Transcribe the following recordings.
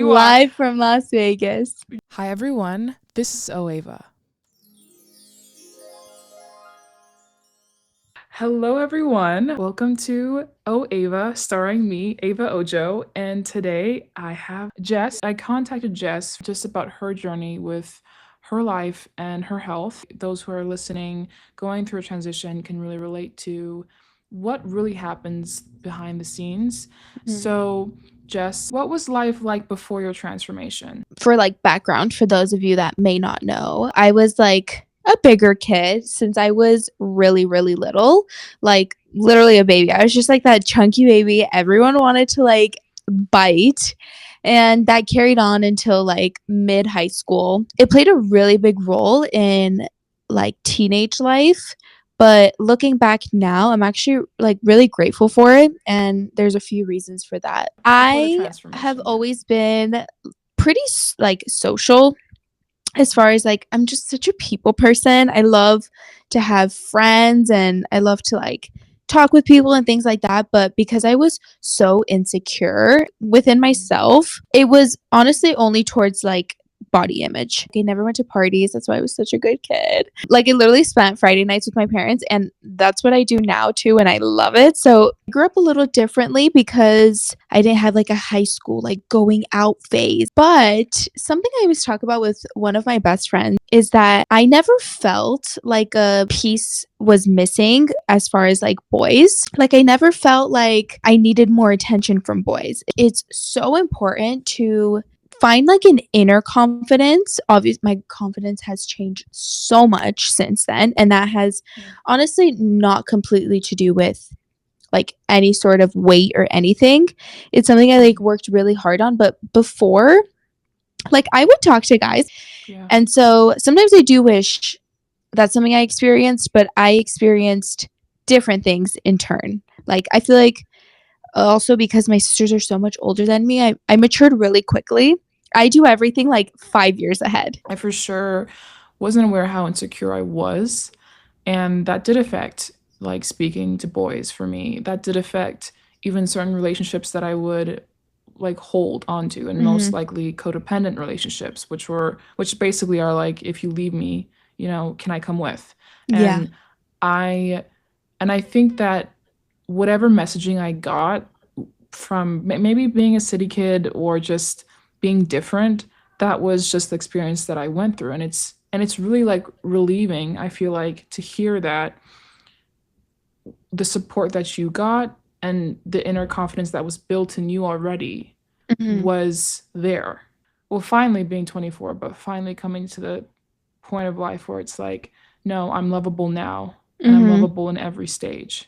Live from Las Vegas. Hi everyone, this is Oeva. Hello everyone, welcome to Ava, starring me, Ava Ojo, and today I have Jess. I contacted Jess just about her journey with her life and her health. Those who are listening, going through a transition can really relate to what really happens behind the scenes. So, Jess, what was life like before your transformation? For like background, for those of you that may not know, I was like a bigger kid since I was really, really little, like literally a baby. I was just like that chunky baby everyone wanted to like bite. And that carried on until like mid high school. It played a really big role in like teenage life. But looking back now, I'm actually like really grateful for it. And there's a few reasons for that. Before the I have transformation, yeah. always been pretty like social, as far as like I'm just such a people person. I love to have friends and I love to like talk with people and things like that. But because I was so insecure within myself, it was honestly only towards like body image. I never went to parties. That's why I was such a good kid. Like I literally spent Friday nights with my parents, and that's what I do now too, and I love it. So I grew up a little differently because I didn't have like a high school like going out phase. But something I always talk about with one of my best friends is that I never felt like a piece was missing as far as like boys. Like I never felt like I needed more attention from boys. It's so important to find like an inner confidence. Obviously, my confidence has changed so much since then, and that has honestly not completely to do with like any sort of weight or anything. It's something I like worked really hard on. But before, like I would talk to guys, Yeah. and so sometimes I do wish that's something I experienced, but I experienced different things in turn. Like I feel like also because my sisters are so much older than me, I matured really quickly. I do everything like 5 years ahead. I for sure wasn't aware how insecure I was, and that did affect like speaking to boys for me. That did affect even certain relationships that I would like hold onto, and most likely codependent relationships, which basically are like, if you leave me, can I come with? Yeah. And I and I think that whatever messaging I got from maybe being a city kid or just being different, that was just the experience that I went through, and it's really like relieving, I feel like, to hear that the support that you got and the inner confidence that was built in you already was there. Well, finally being 24, but finally coming to the point of life where it's like, no, I'm lovable now, and I'm lovable in every stage.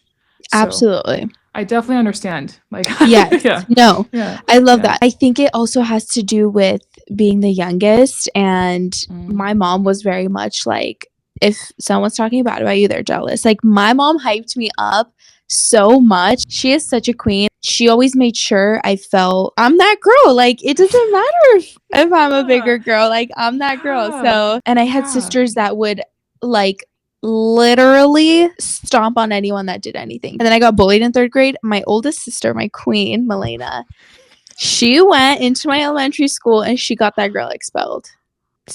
So Absolutely. I definitely understand. Like, Yes. yeah, No. yeah, I love yeah. that. I think it also has to do with being the youngest, and Mm. my mom was very much like, if someone's talking about you, they're jealous. Like my mom hyped me up so much. She is such a queen. She always made sure I felt I'm that girl. Like it doesn't matter if I'm a bigger girl. Like I'm that girl. Yeah. So, and I had Yeah. sisters that would like literally stomp on anyone that did anything. And then I got bullied in 3rd grade. My oldest sister, my queen, Milena, she went into my elementary school and she got that girl expelled.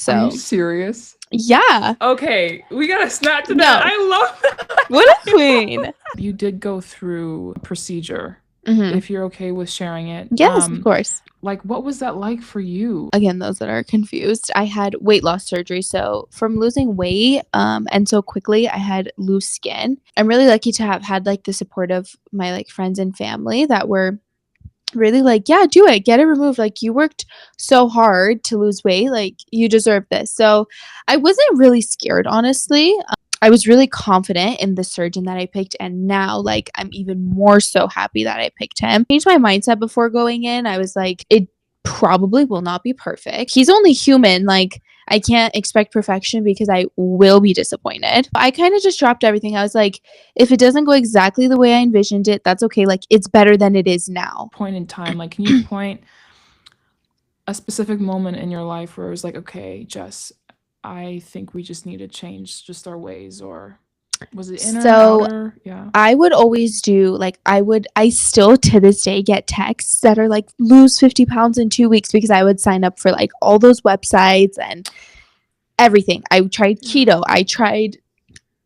Are you So, serious? yeah. Okay, we gotta snap to No. that. I love that. What a queen. You did go through a procedure. Mhm. If you're okay with sharing it. Yes, of course. Like, what was that like for you? Again, those that are confused, I had weight loss surgery. So from losing weight and so quickly, I had loose skin. I'm really lucky to have had like the support of my like friends and family that were really like, yeah, do it, get it removed. Like you worked so hard to lose weight, like you deserve this. So I wasn't really scared, honestly. I was really confident in the surgeon that I picked, and now like I'm even more so happy that I picked him. I changed my mindset before going in. I was like, it probably will not be perfect. He's only human. Like I can't expect perfection because I will be disappointed. I kind of just dropped everything. I was like, if it doesn't go exactly the way I envisioned it, that's okay. Like it's better than it is now. Point in time, like, can you point a specific moment in your life where it was like, okay, Jess, I think we just need to change just our ways, or Was it inner, So outer? Yeah. I would always do like I still to this day get texts that are like lose 50 pounds in 2 weeks because I would sign up for like all those websites and everything. I tried Yeah. keto. I tried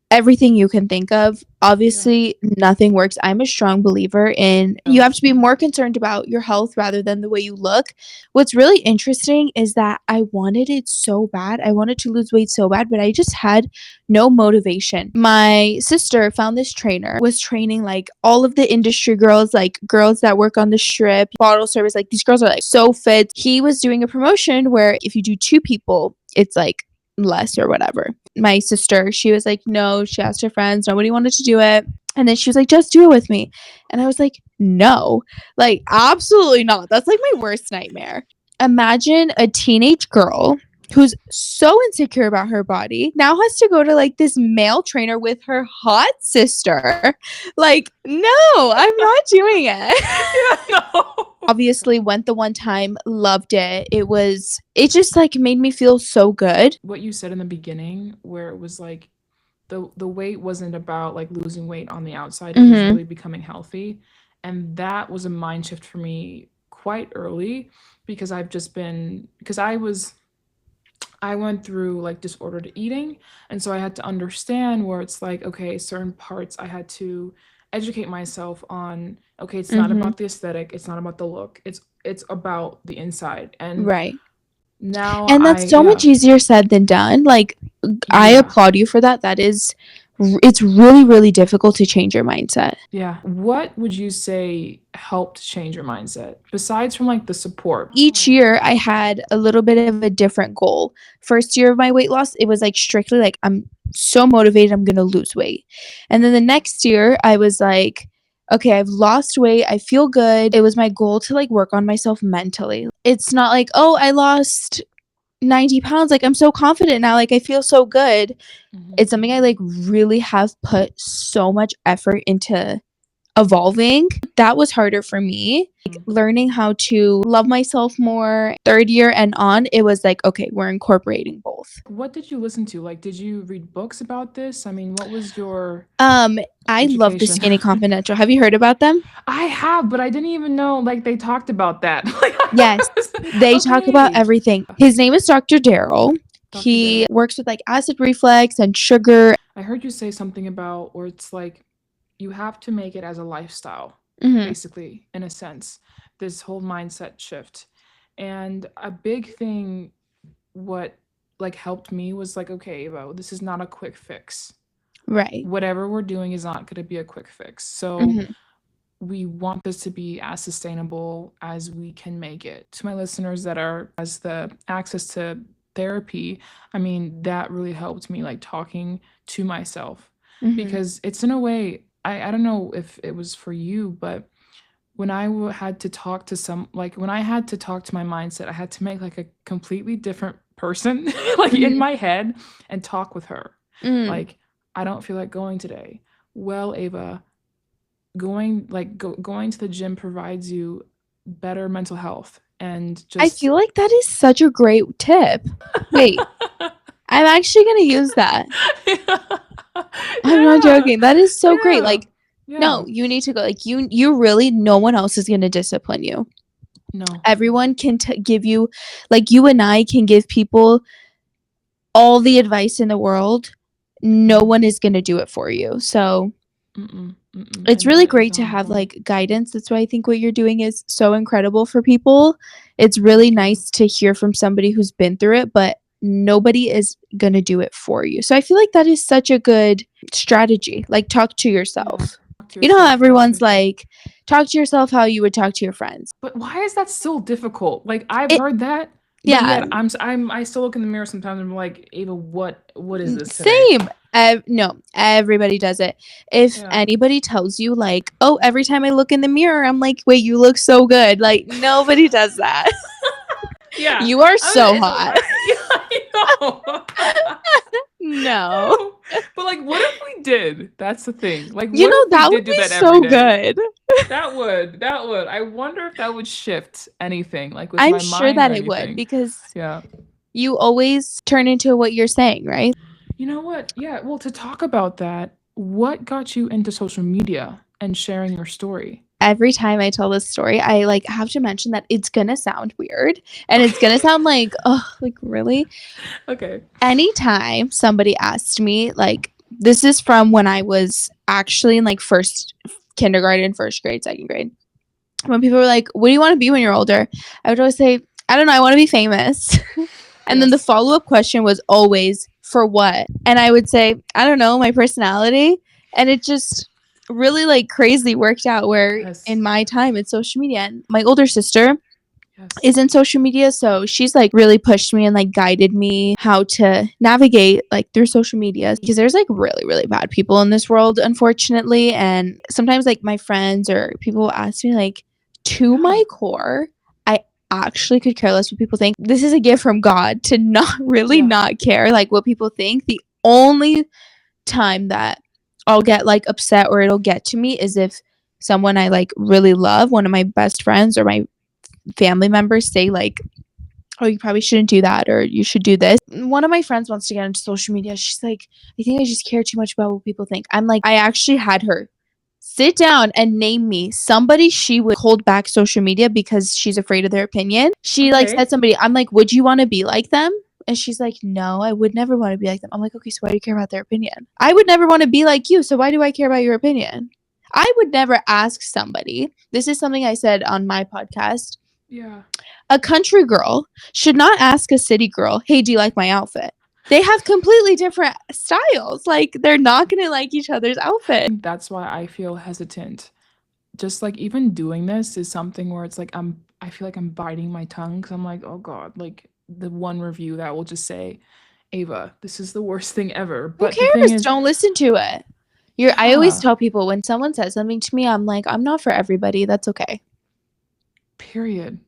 everything you can think of. Obviously, nothing works. I'm a strong believer in you have to be more concerned about your health rather than the way you look. What's really interesting is that I wanted it so bad. I wanted to lose weight so bad, but I just had no motivation. My sister found this trainer, was training like all of the industry girls, like girls that work on the strip, bottle service. Like these girls are like so fit. He was doing a promotion where if you do 2 people, it's like less or whatever. My sister, she was like, no, she asked her friends, nobody wanted to do it. And then she was like, just do it with me. And I was like, no, like, absolutely not. That's like my worst nightmare. Imagine a teenage girl who's so insecure about her body now has to go to like this male trainer with her hot sister. Like, no, I'm not doing it. Yeah, no. Obviously went the one time, loved it. It just like made me feel so good. What you said in the beginning, where it was like the weight wasn't about like losing weight on the outside, it was really becoming healthy. And that was a mind shift for me quite early because I went through like disordered eating. And so I had to understand where it's like, okay, certain parts I had to educate myself on, okay, it's not about the aesthetic, it's not about the look, it's about the inside. And Right. now And that's so much easier said than done. Like, I applaud you for that. It's really, really difficult to change your mindset. Yeah. What would you say helped change your mindset besides from like the support? Each year I had a little bit of a different goal. First year of my weight loss, it was like strictly like I'm so motivated, I'm going to lose weight. And then the next year I was like, okay, I've lost weight. I feel good. It was my goal to like work on myself mentally. It's not like, oh, I lost 90 pounds. Like, I'm so confident now. Like, I feel so good. It's something I like really have put so much effort into evolving. That was harder for me. Like, learning how to love myself more. Third year and on, it was like, okay, we're incorporating both. What did you listen to? Like, did you read books about this? I mean, what was your I love the education? Skinny Confidential. Have you heard about them? I have, but I didn't even know like they talked about that. Yes, they talk about Okay. everything. His name is Dr. Daryl. Dr. He Daryl. works with like acid reflux and sugar. I heard you say something about where it's like you have to make it as a lifestyle, Mhm. basically, in a sense, this whole mindset shift. And a big thing, what like helped me was like, okay, well, this is not a quick fix. Right. Whatever we're doing is not going to be a quick fix. So Mhm. we want this to be as sustainable as we can make it. To my listeners that are as the access to therapy, I mean, that really helped me like talking to myself Mhm. because it's in a way, I don't know if it was for you, but when had to talk to when I had to talk to my mindset, I had to make like a completely different person like in Mhm. my head and talk with her. Mm. Like, I don't feel like going today. Well, Ava, going to the gym provides you better mental health and I just feel like that is such a great tip. Wait, I'm actually gonna use that. I'm not Yeah. joking. That is so great. Yeah. Like, Yeah. no, you need to go. Like, you really, no one else is gonna discipline you. No. Everyone can give you, like, you and I can give people all the advice in the world. No one is gonna do it for you. So it's And really that is great to on have point. like guidance. That's why I think what you're doing is so incredible for people. It's really nice to hear from somebody who's been through it, but nobody is going to do it for you. So I feel like that is such a good strategy. Like, talk to yourself. Talk to You know how yourself, everyone's exactly. like, talk to yourself how you would talk to your friends. But why is that still difficult? Like I've It heard that, but Yeah, yet I still look in the mirror sometimes and I'm like, Ava, what is this today? same. No, everybody does it. If Yeah. anybody tells you like, oh, every time I look in the mirror, I'm like, wait, you look so good. Like, nobody does that. Yeah. You are I so mean, hot. I know. No. No. But like what if we did? That's the thing. Like You what know, if we that would did do be that every so day? good. That would. I wonder if that would shift anything, like with I'm my sure mind or that it would anything. because Yeah. you always turn into what you're saying, right? You know what? Yeah, well, to talk about that, what got you into social media and sharing your story? Every time I tell this story, I like have to mention that it's gonna sound weird and it's gonna sound like, oh, like really? Okay. Anytime somebody asked me, like, this is from when I was actually in like first kindergarten, first grade, second grade. When people were like, what do you want to be when you're older? I would always say, I don't know, I want to be famous. And then the Yes. follow-up question was always, for what? And I would say, I don't know, my personality. And it just really like crazy worked out where Yes. in my time it's social media. And my older sister Yes. is in social media, so she's like really pushed me and like guided me how to navigate like through social media, because there's like really really bad people in this world, unfortunately. And sometimes like my friends or people will ask me, like, to my core, I actually could care less what people think. This is a gift from God to not really Yeah. not care like what people think. The only time that I'll get like upset or it'll get to me is if someone I like really love, one of my best friends or my family members, say like, oh, you probably shouldn't do that or you should do this. One of my friends wants to get into social media. She's like, I think I just care too much about what people think. I'm like, I actually had her sit down and name me somebody she would hold back social media because she's afraid of their opinion. She like said somebody. I'm like, would you want to be like them? And she's like, no, I would never want to be like them. I'm like, okay, so why do you care about their opinion? I would never want to be like you, so why do I care about your opinion? I would never ask somebody. This is something I said on my podcast. Yeah. A country girl should not ask a city girl, hey, do you like my outfit? They have completely different styles. Like, they're not going to like each other's outfit. That's why I feel hesitant. Just like even doing this is something where it's like I feel like I'm biting my tongue because I'm like, oh God, like the one review that will just say, Ava, this is the worst thing ever. But Who the thing cares? is, Don't listen to it. I always tell people when someone says something to me, I'm like, I'm not for everybody. That's okay. Period.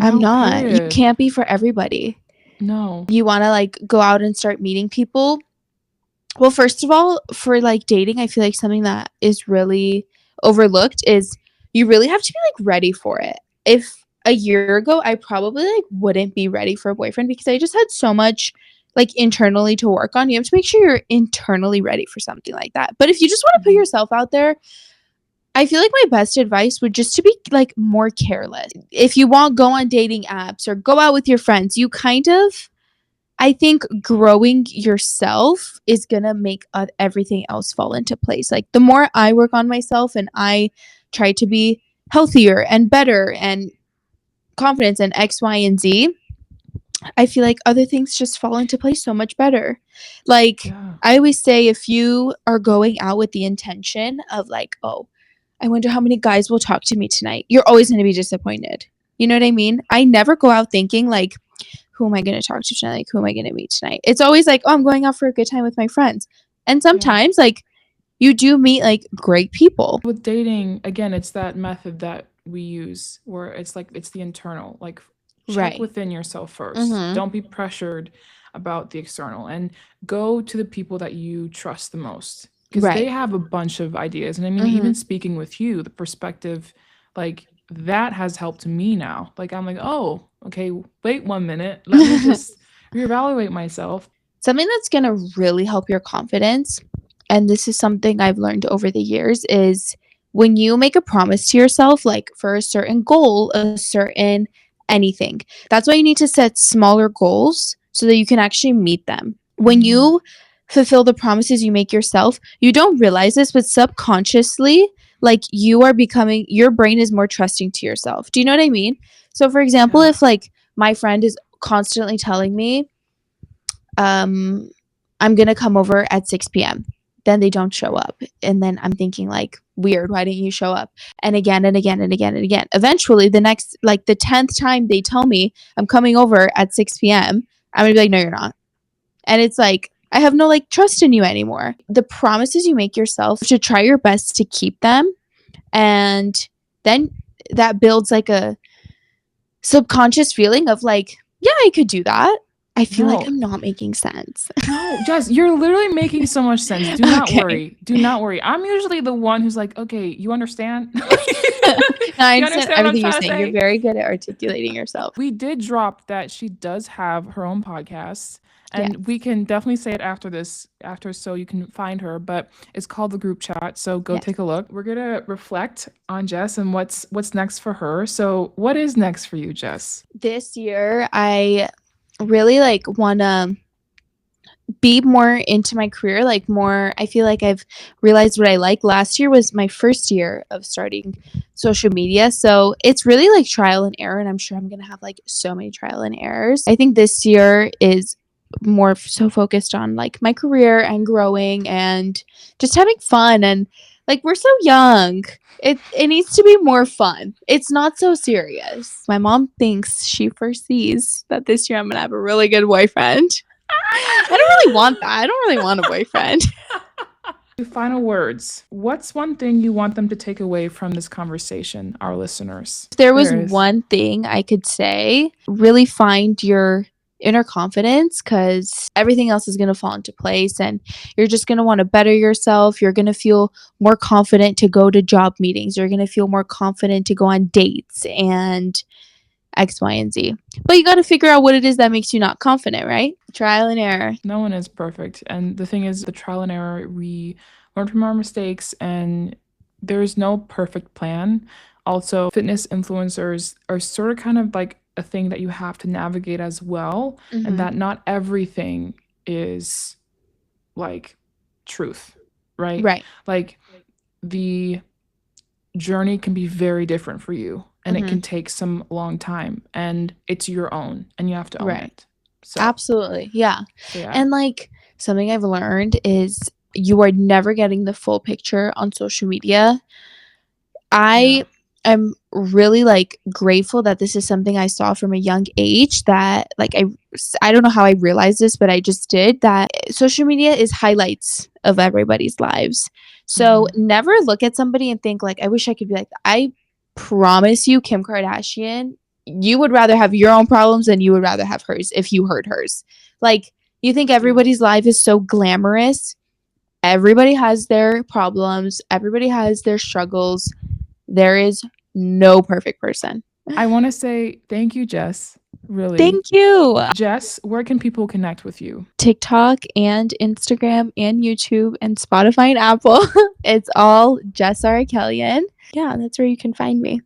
I'm not. You Period. can't be for everybody. No. You want to like go out and start meeting people. Well, first of all, for like dating, I feel like something that is really overlooked is you really have to be like ready for it. If a year ago, I probably like wouldn't be ready for a boyfriend because I just had so much like internally to work on. You have to make sure you're internally ready for something like that. But if you just want to put yourself out there, I feel like my best advice would just to be like more careless. If you want, go on dating apps or go out with your friends. You kind of, I think growing yourself is going to make everything else fall into place. Like the more I work on myself and I try to be healthier and better and confidence and X, Y, and Z, I feel like other things just fall into place so much better. Like I always say, if you are going out with the intention of like, oh, I wonder how many guys will talk to me tonight, you're always going to be disappointed. You know what I mean? I never go out thinking like, who am I going to talk to tonight? Like, who am I going to meet tonight? It's always like, oh, I'm going out for a good time with my friends. And sometimes like you do meet like great people. With dating, again, it's that method that we use where it's like it's the internal, like check within yourself first. Don't be pressured about the external and go to the people that you trust the most because they have a bunch of ideas. And I mean, even speaking with you, the perspective, like that has helped me now. Like I'm like, oh, okay, wait 1 minute. Let me just reevaluate myself. Something that's going to really help your confidence, and this is something I've learned over the years, is when you make a promise to yourself, like for a certain goal, a certain anything, that's why you need to set smaller goals so that you can actually meet them. When you fulfill the promises you make yourself, you don't realize this, but subconsciously, like you are becoming, your brain is more trusting to yourself. Do you know what I mean? So for example, if like my friend is constantly telling me, I'm gonna come over at 6 p.m. Then they don't show up. And then I'm thinking like, weird, why didn't you show up? And again and again and again and again. Eventually the next, like the 10th time they tell me I'm coming over at 6 p.m., I'm gonna be like, no, you're not. And it's like, I have no like trust in you anymore. The promises you make yourself, you should try your best to keep them. And then that builds like a subconscious feeling of like, yeah, I could do that. I feel like No. I'm not making sense. No, Jess, you're literally making so much sense. Do not Okay. worry. Do not worry. I'm usually the one who's like, okay, you understand? No, I You understand understand what I'm everything you're trying to saying. You're say? very good at articulating yourself. We did drop that she does have her own podcast, Yes. and we can definitely say it after so you can find her, but it's called The Group Chat, so go Yes. take a look. We're gonna reflect on Jess and what's next for her. So what is next for you, Jess? This year, I really like want to be more into my career, like more. I feel like I've realized what I like. Last year was my first year of starting social media, so it's really like trial and error, and I'm sure I'm gonna have like so many trial and errors. I think this year is more so focused on like my career and growing and just having fun, and like we're so young. It needs to be more fun. It's not so serious. My mom thinks she foresees that this year I'm gonna have a really good boyfriend. I don't really want that. I don't really want a boyfriend. Final words. What's one thing you want them to take away from this conversation, our listeners? If there was There is. one thing I could say, really find your inner confidence, because everything else is going to fall into place and you're just going to want to better yourself. You're going to feel more confident to go to job meetings. You're going to feel more confident to go on dates and X, Y, and Z. But you got to figure out what it is that makes you not confident, right? Trial and error. No one is perfect. And the thing is, the trial and error, we learn from our mistakes, and there's no perfect plan. Also, fitness influencers are sort of kind of like a thing that you have to navigate as well, Mhm. and that not everything is like truth, right? Right. Like the journey can be very different for you, and it can take some long time, and it's your own, and you have to own Right. it. So, Absolutely. Yeah. so yeah. And like something I've learned is you are never getting the full picture on social media. I am really like grateful that this is something I saw from a young age, that like I don't know how I realized this, but I just did, that social media is highlights of everybody's lives. So never look at somebody and think like, I wish I could be like that. I promise you, Kim Kardashian, you would rather have your own problems than you would rather have hers if you heard hers. Like, you think everybody's life is so glamorous. Everybody has their problems. Everybody has their struggles. There is no perfect person. I want to say thank you, Jess. Really. Thank you. Jess, where can people connect with you? TikTok and Instagram and YouTube and Spotify and Apple. It's all Jess Arakelyan. Yeah, that's where you can find me.